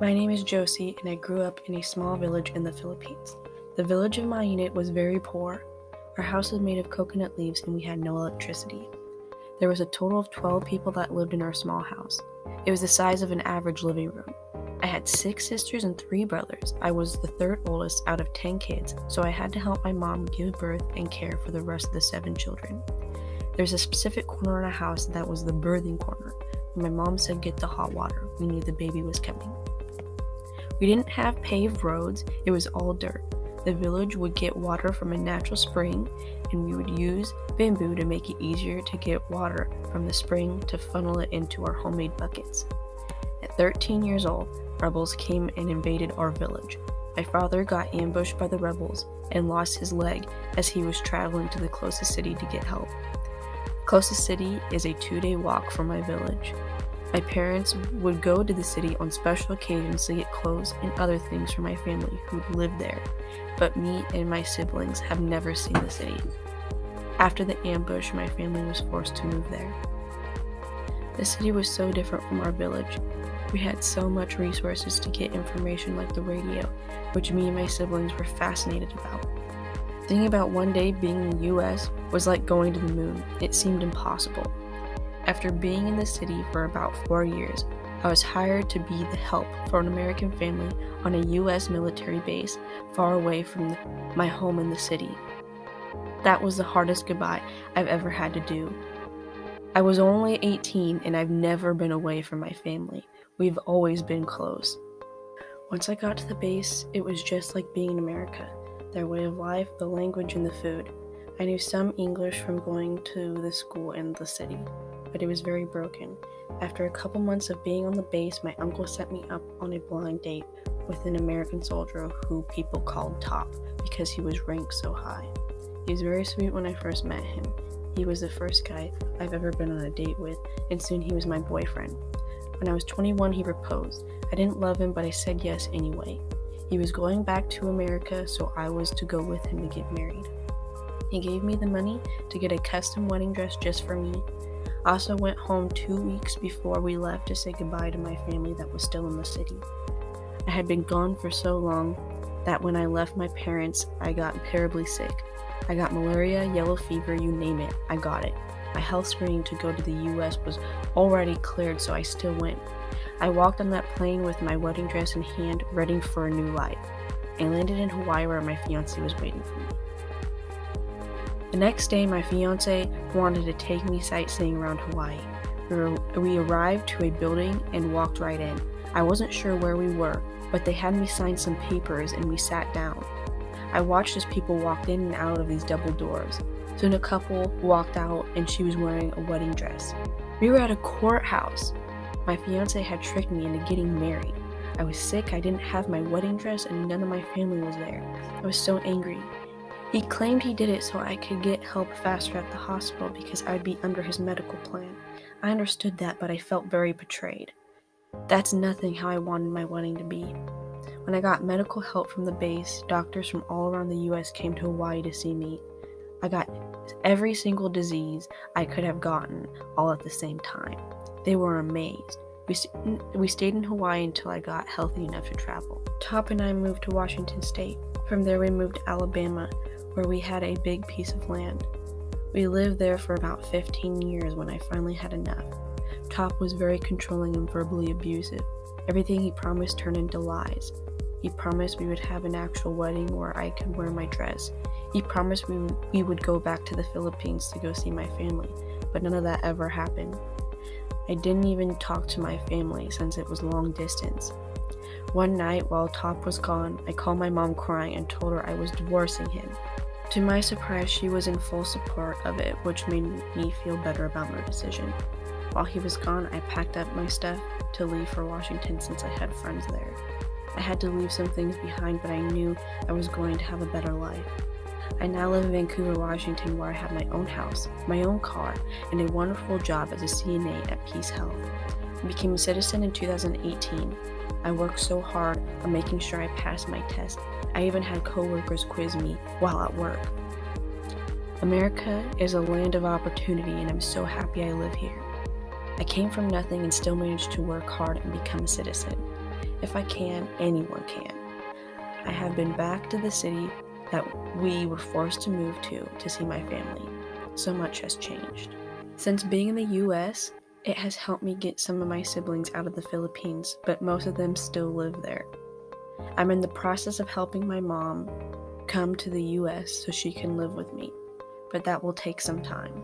My name is Josie, and I grew up in a small village in the Philippines. The village of my unit was very poor. Our house was made of coconut leaves and we had no electricity. There was a total of 12 people that lived in our small house. It was the size of an average living room. I had 6 sisters and 3 brothers. I was the third oldest out of 10 kids, so I had to help my mom give birth and care for the rest of the 7 children. There's a specific corner in our house that was the birthing corner. When my mom said get the hot water, we knew the baby was coming. We didn't have paved roads, it was all dirt. The village would get water from a natural spring, and we would use bamboo to make it easier to get water from the spring to funnel it into our homemade buckets. At 13 years old, rebels came and invaded our village. My father got ambushed by the rebels and lost his leg as he was traveling to the closest city to get help. The closest city is a 2-day walk from my village. My parents would go to the city on special occasions to get clothes and other things for my family who lived there, but me and my siblings have never seen the city. After the ambush, my family was forced to move there. The city was so different from our village. We had so much resources to get information like the radio, which me and my siblings were fascinated about. Thinking about one day being in the US was like going to the moon. It seemed impossible. After being in the city for about 4 years, I was hired to be the help for an American family on a U.S. military base far away from my home in the city. That was the hardest goodbye I've ever had to do. I was only 18 and I've never been away from my family. We've always been close. Once I got to the base, it was just like being in America. Their way of life, the language, and the food. I knew some English from going to the school in the city, but it was very broken. After a couple months of being on the base, my uncle set me up on a blind date with an American soldier who people called Top because he was ranked so high. He was very sweet when I first met him. He was the first guy I've ever been on a date with, and soon he was my boyfriend. When I was 21, he proposed. I didn't love him, but I said yes anyway. He was going back to America, so I was to go with him to get married. He gave me the money to get a custom wedding dress just for me. I also went home 2 weeks before we left to say goodbye to my family that was still in the city. I had been gone for so long that when I left my parents, I got terribly sick. I got malaria, yellow fever, you name it, I got it. My health screening to go to the US was already cleared, so I still went. I walked on that plane with my wedding dress in hand, ready for a new life. I landed in Hawaii where my fiancé was waiting for me. The next day, my fiancé wanted to take me sightseeing around Hawaii. We arrived to a building and walked right in. I wasn't sure where we were, but they had me sign some papers and we sat down. I watched as people walked in and out of these double doors. Soon a couple walked out and she was wearing a wedding dress. We were at a courthouse. My fiancé had tricked me into getting married. I was sick, I didn't have my wedding dress, and none of my family was there. I was so angry. He claimed he did it so I could get help faster at the hospital because I would be under his medical plan. I understood that, but I felt very betrayed. That's nothing how I wanted my wedding to be. When I got medical help from the base, doctors from all around the US came to Hawaii to see me. I got every single disease I could have gotten all at the same time. They were amazed. We stayed in Hawaii until I got healthy enough to travel. Top and I moved to Washington State. From there we moved to Alabama, where we had a big piece of land. We lived there for about 15 years when I finally had enough. Top was very controlling and verbally abusive. Everything he promised turned into lies. He promised we would have an actual wedding where I could wear my dress. He promised we would go back to the Philippines to go see my family, but none of that ever happened. I didn't even talk to my family since it was long distance. One night while Top was gone, I called my mom crying and told her I was divorcing him. To my surprise, she was in full support of it, which made me feel better about my decision. While he was gone, I packed up my stuff to leave for Washington since I had friends there. I had to leave some things behind, but I knew I was going to have a better life. I now live in Vancouver, Washington, where I have my own house, my own car, and a wonderful job as a CNA at Peace Health. I became a citizen in 2018. I worked so hard on making sure I passed my test. I even had coworkers quiz me while at work. America is a land of opportunity, and I'm so happy I live here. I came from nothing and still managed to work hard and become a citizen. If I can, anyone can. I have been back to the city that we were forced to move to see my family. So much has changed. Since being in the US, it has helped me get some of my siblings out of the Philippines, but most of them still live there. I'm in the process of helping my mom come to the US so she can live with me, but that will take some time.